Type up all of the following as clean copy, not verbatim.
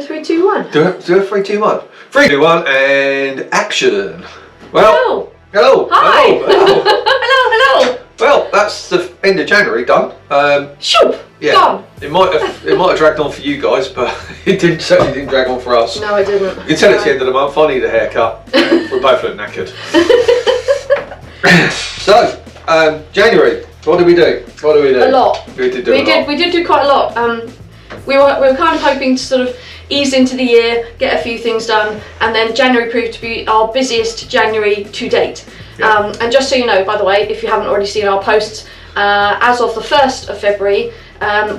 So 3, 2, 1. Do it 3, 2, 1. 3, 2, 1, and action. Well, Hello. hello. Hi. Hello. Hello. Well, that's the end of January done. Shoop. Yeah. Gone. It might have dragged on for you guys, but it certainly didn't drag on for us. No, I didn't. You can tell it's the end of the month. I need a haircut. We both look knackered. So, January. What did we do? A lot. We did do a lot. We did do quite a lot. We were kind of hoping to sort of ease into the year, get a few things done, and then January proved to be our busiest January to date. Yeah. And just so you know, by the way, if you haven't already seen our posts, as of the 1st of February,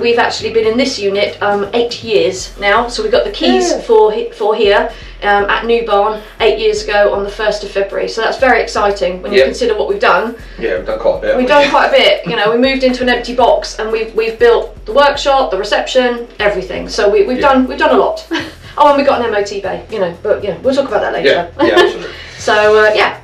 we've actually been in this unit 8 years now. So we got the keys for here at New Barn 8 years ago on the 1st of February. So that's very exciting when you consider what we've done. Yeah, we've done quite a bit. We've done quite a bit. You know, we moved into an empty box and we've built the workshop, the reception, everything. So we've done a lot. Oh, and we got an MOT bay. You know, but yeah, we'll talk about that later. Yeah, absolutely. So yeah.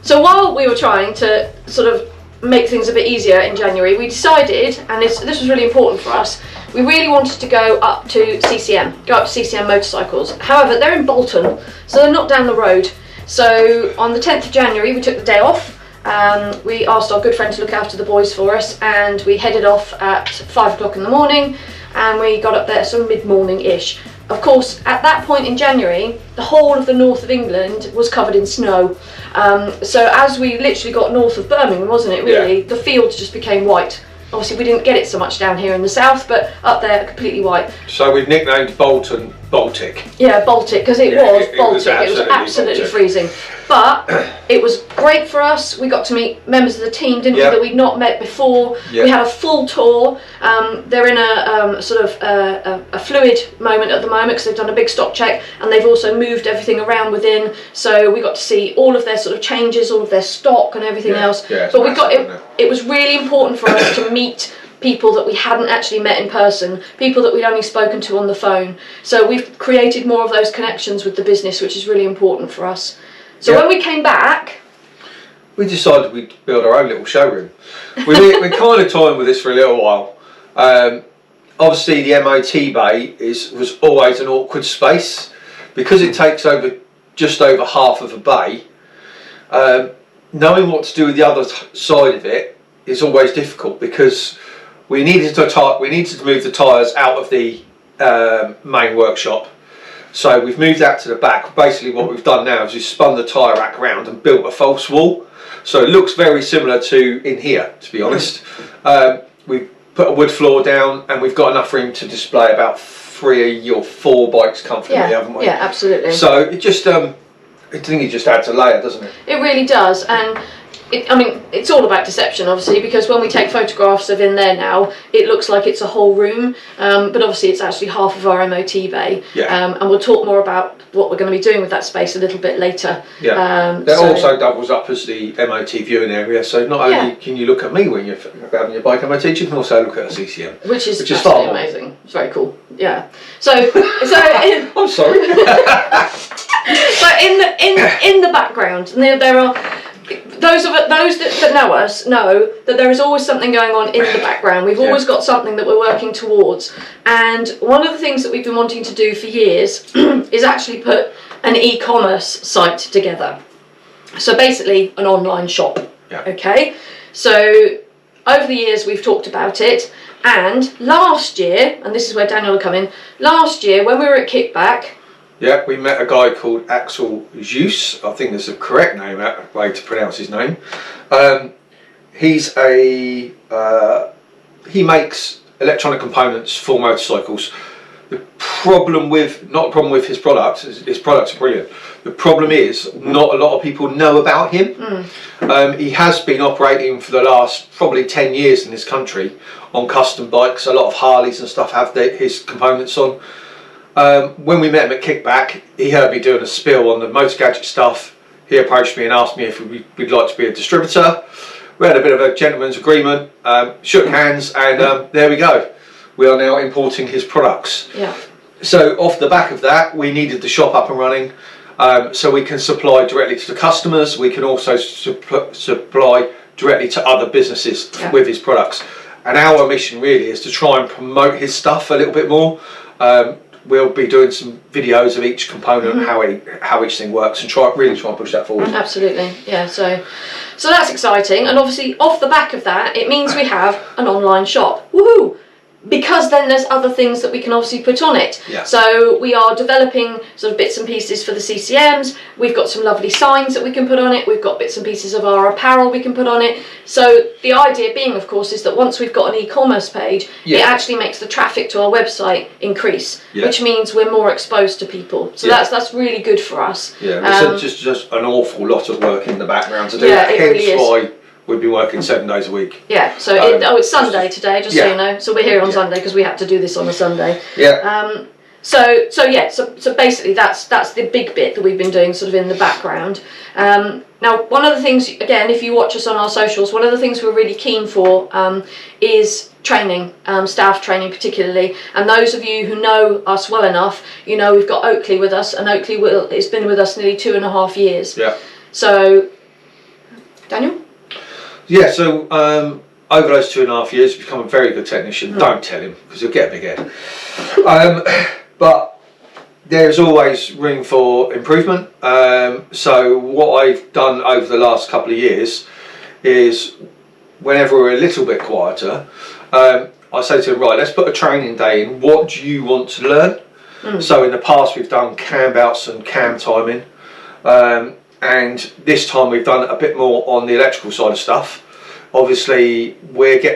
So while we were trying to sort of make things a bit easier in January, we decided, and this was really important for us, we really wanted to go up to CCM motorcycles. However, they're in Bolton, so they're not down the road. So on the 10th of January, we took the day off. We asked our good friend to look after the boys for us, and we headed off at 5 o'clock in the morning, and we got up there sort of mid-morning-ish. Of course, at that point in January, the whole of the north of England was covered in snow. So as we literally got north of Birmingham, wasn't it really, the fields just became white. Obviously we didn't get it so much down here in the south, but up there completely white. So we've nicknamed Bolton Baltic. Yeah, Baltic, because it was Baltic. It was absolutely Baltic. Freezing. But it was great for us. We got to meet members of the team, didn't we, that we'd not met before. We had a full tour. They're in a sort of a fluid moment at the moment because they've done a big stock check and they've also moved everything around within. So we got to see all of their sort of changes, all of their stock and everything else. Yeah, but we got it was really important for us to meet people that we hadn't actually met in person, people that we'd only spoken to on the phone. So we've created more of those connections with the business, which is really important for us. So when we came back, we decided we'd build our own little showroom. We kind of toying with this for a little while. Obviously the MOT bay was always an awkward space because it takes just over half of a bay. Knowing what to do with the other side of it is always difficult because we needed to move the tyres out of the main workshop. So we've moved that to the back. Basically what we've done now is we've spun the tyre rack around and built a false wall. So it looks very similar to in here, to be honest. We've put a wood floor down and we've got enough room to display about 3 or 4 bikes comfortably, haven't we? Yeah, absolutely. So it just, I think it just adds a layer, doesn't it? It really does. And I mean, it's all about deception, obviously, because when we take photographs of in there now, it looks like it's a whole room, but obviously it's actually half of our MOT bay. And we'll talk more about what we're going to be doing with that space a little bit later. That also doubles up as the MOT viewing area, so not only can you look at me when you're having your bike MOT, you can also look at a CCM. Which is absolutely amazing. It's very cool. Yeah. So I'm sorry. So in the background, there are those that know us know that there is always something going on in the background. We've always got something that we're working towards, and one of the things that we've been wanting to do for years is actually put an e-commerce site together. So basically an online shop. Okay, so over the years we've talked about it, and last year, and this is where Daniel will come in, last year when we were at Kickback, we met a guy called Axel Juice. I think that's the correct way to pronounce his name. He makes electronic components for motorcycles. Not a problem with his products. His products are brilliant. The problem is not a lot of people know about him. He has been operating for the last probably 10 years in this country on custom bikes. A lot of Harleys and stuff have his components on. When we met him at Kickback, he heard me doing a spiel on the Motor Gadget stuff. He approached me and asked me if we'd like to be a distributor. We had a bit of a gentleman's agreement, shook hands, and there we go. We are now importing his products. So off the back of that, we needed the shop up and running, so we can supply directly to the customers. We can also supply directly to other businesses with his products. And our mission really is to try and promote his stuff a little bit more. We'll be doing some videos of each component, how each thing works, and really try and push that forward. Absolutely, yeah. So that's exciting, and obviously off the back of that, it means we have an online shop. Woohoo! Because then there's other things that we can obviously put on it. Yeah. So we are developing sort of bits and pieces for the CCMs. We've got some lovely signs that we can put on it. We've got bits and pieces of our apparel we can put on it. So the idea being, of course, is that once we've got an e-commerce page, it actually makes the traffic to our website increase, which means we're more exposed to people. So that's really good for us. Yeah, it's just an awful lot of work in the background to do. Yeah, it really is. Why we've been working 7 days a week. Yeah, so it's Sunday today, just so you know. So we're here on Sunday because we had to do this on a Sunday. Yeah. So basically that's the big bit that we've been doing sort of in the background. Now, one of the things, again, if you watch us on our socials, one of the things we're really keen for is training, staff training particularly. And those of you who know us well enough, you know we've got Oakley with us, and Oakley has been with us nearly 2.5 years. Yeah. So, Daniel? Yeah, so over those 2.5 years, you've become a very good technician. Don't tell him, because he'll get a big head. But there's always room for improvement. So what I've done over the last couple of years is, whenever we're a little bit quieter, I say to him, right, let's put a training day in. What do you want to learn? So in the past, we've done cam bouts and cam timing. And this time we've done a bit more on the electrical side of stuff. Obviously,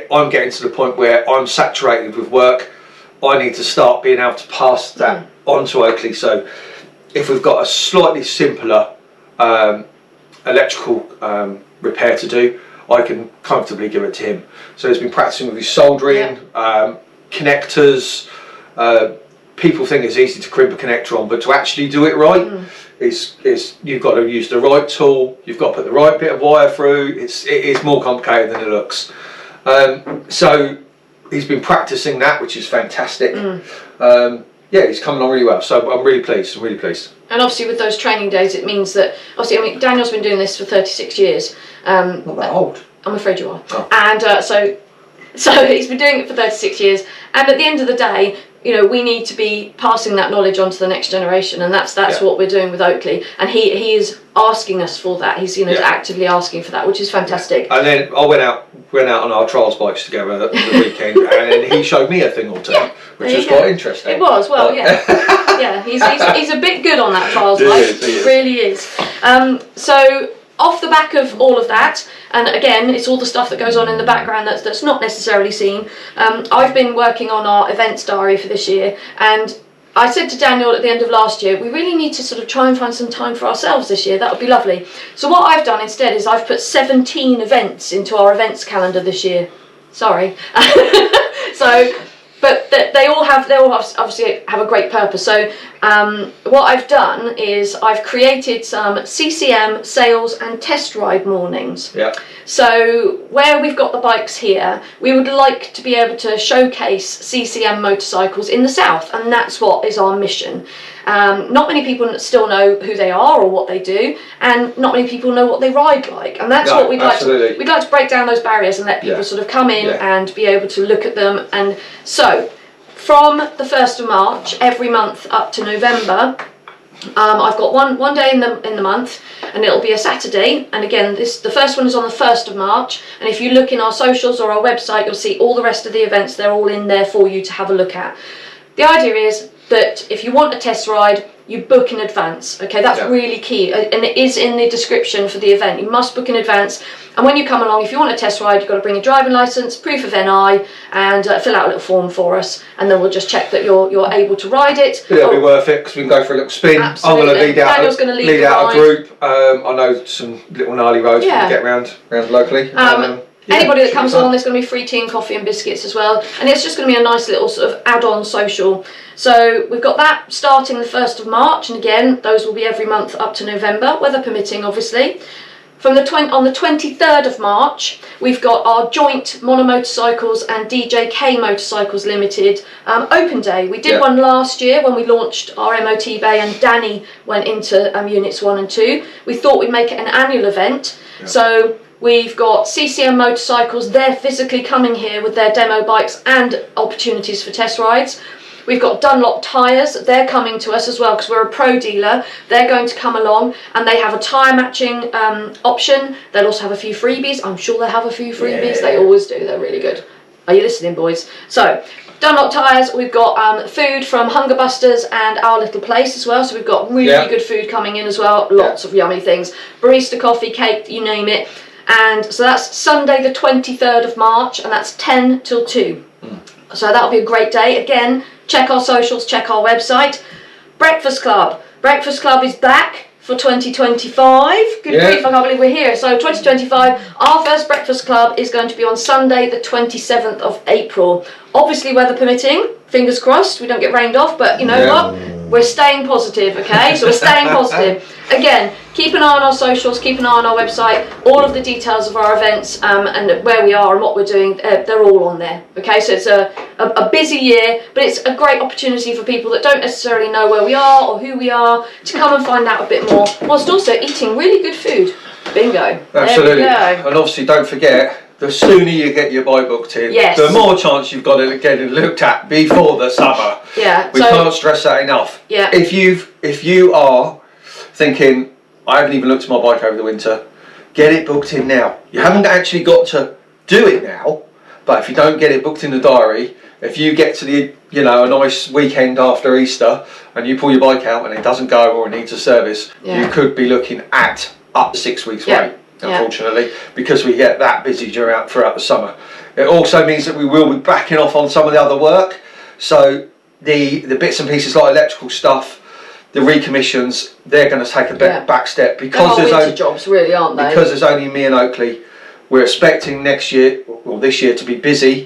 I'm getting to the point where I'm saturated with work. I need to start being able to pass that on to Oakley. So if we've got a slightly simpler electrical repair to do, I can comfortably give it to him. So he's been practicing with his soldering, connectors. People think it's easy to crimp a connector on, but to actually do it right, is you've got to use the right tool, you've got to put the right bit of wire through. It is more complicated than it looks. So he's been practicing that, which is fantastic. Yeah, he's coming along really well, so I'm really pleased. And obviously with those training days, it means that, obviously, I mean, Daniel's been doing this for 36 years. Not that old. I'm afraid you are. Oh. And so he's been doing it for 36 years, and at the end of the day, you know, we need to be passing that knowledge on to the next generation, and that's what we're doing with Oakley. And he is asking us for that. He's actively asking for that, which is fantastic. And then I went out on our trials bikes together the weekend, and then he showed me a thing or two, which was quite interesting. It was, well, yeah, he's a bit good on that trials bike. He really is. So off the back of all of that, and again, it's all the stuff that goes on in the background that's not necessarily seen. I've been working on our events diary for this year, and I said to Daniel at the end of last year, we really need to sort of try and find some time for ourselves this year. That would be lovely. So what I've done instead is I've put 17 events into our events calendar this year. Sorry. But they all obviously have a great purpose. So what I've done is I've created some CCM sales and test ride mornings. Yeah. So where we've got the bikes here, we would like to be able to showcase CCM motorcycles in the south, and that's what is our mission. Not many people still know who they are or what they do, and not many people know what they ride like, and that's what we'd like to break down those barriers and let people sort of come in and be able to look at them. And so from the 1st of March every month up to November, I've got one day in the month, and it'll be a Saturday. And again, the first one is on the 1st of March, and if you look in our socials or our website, you'll see all the rest of the events. They're all in there for you to have a look at. The idea is that if you want a test ride, you book in advance. Okay, that's really key, and it is in the description for the event. You must book in advance, and when you come along, if you want a test ride, you've got to bring a driving licence, proof of NI, and fill out a little form for us, and then we'll just check that you're able to ride it. It'll be worth it, because we can go for a little spin. Absolutely. I'm going to Daniel's going to lead out a group. I know some little gnarly roads we can get round locally. Anybody that comes along, there's going to be free tea and coffee and biscuits as well, and it's just going to be a nice little sort of add-on social. So we've got that starting the 1st of March, and again, those will be every month up to November, weather permitting, obviously. On the 23rd of March, we've got our joint Mono Motorcycles and DJK Motorcycles Limited open day. We did one last year when we launched our MOT bay, and Danny went into units 1 and 2. We thought we'd make it an annual event. So we've got CCM Motorcycles, they're physically coming here with their demo bikes and opportunities for test rides. We've got Dunlop tyres. They're coming to us as well because we're a pro dealer. They're going to come along and they have a tyre matching option. They'll also have a few freebies. I'm sure they'll have a few freebies. They always do. They're really good. Are you listening, boys? So, Dunlop tyres, we've got food from Hunger Busters and Our Little Place as well. So we've got really good food coming in as well. Lots of yummy things. Barista coffee, cake, you name it. And so that's Sunday the 23rd of March, and that's 10 till 2. So that'll be a great day. Again, check our socials, check our website. Breakfast Club. Breakfast Club is back for 2025. Good grief, I can't believe we're here. So 2025, our first Breakfast Club is going to be on Sunday the 27th of April. Obviously, weather permitting, fingers crossed, we don't get rained off, but you know what? We're staying positive, okay? So we're staying positive. Again, keep an eye on our socials, keep an eye on our website. All of the details of our events and where we are and what we're doing, they're all on there, okay? So it's a busy year, but it's a great opportunity for people that don't necessarily know where we are or who we are to come and find out a bit more, whilst also eating really good food. Bingo. Absolutely. And obviously, don't forget, the sooner you get your bike booked in, the more chance you've got of getting looked at before the summer. We can't stress that enough. If you are thinking, I haven't even looked at my bike over the winter, get it booked in now. You haven't actually got to do it now, but if you don't get it booked in the diary, if you get to the a nice weekend after Easter and you pull your bike out and it doesn't go or it needs a service, you could be looking at up to 6 weeks wait. Unfortunately, because we get that busy throughout the summer. It also means that we will be backing off on some of the other work. So the bits and pieces like electrical stuff, the recommissions, they're going to take a back step because there's only jobs, really, aren't they? Because there's only me and Oakley. We're expecting next year, or this year, to be busy.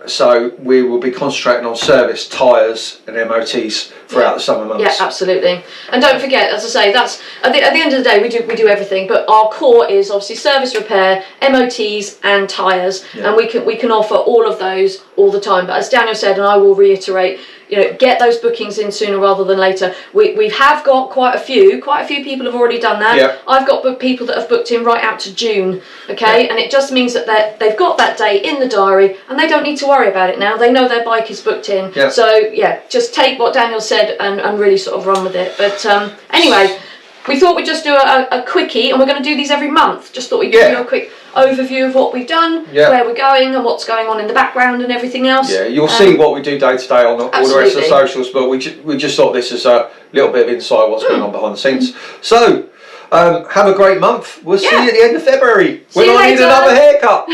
So we will be concentrating on service, tyres and MOTs throughout the summer months. Yeah, absolutely. And don't forget, as I say, that's at the end of the day, we do everything, but our core is obviously service, repair, MOTs and tyres, and we can offer all of those all the time. But as Daniel said, and I will reiterate, get those bookings in sooner rather than later. We have got quite a few people have already done that. I've got people that have booked in right out to June, okay? And it just means that they've got that date in the diary and they don't need to worry about it now. They know their bike is booked in. So just take what Daniel said and really sort of run with it. But anyway, we thought we'd just do a quickie, and we're going to do these every month. Just thought we'd give you a quick overview of what we've done, where we're going and what's going on in the background and everything else. You'll see what we do day to day on all the rest of the socials, but we just thought this is a little bit of insight what's going on behind the scenes. So have a great month. We'll see you at the end of February when I need another haircut.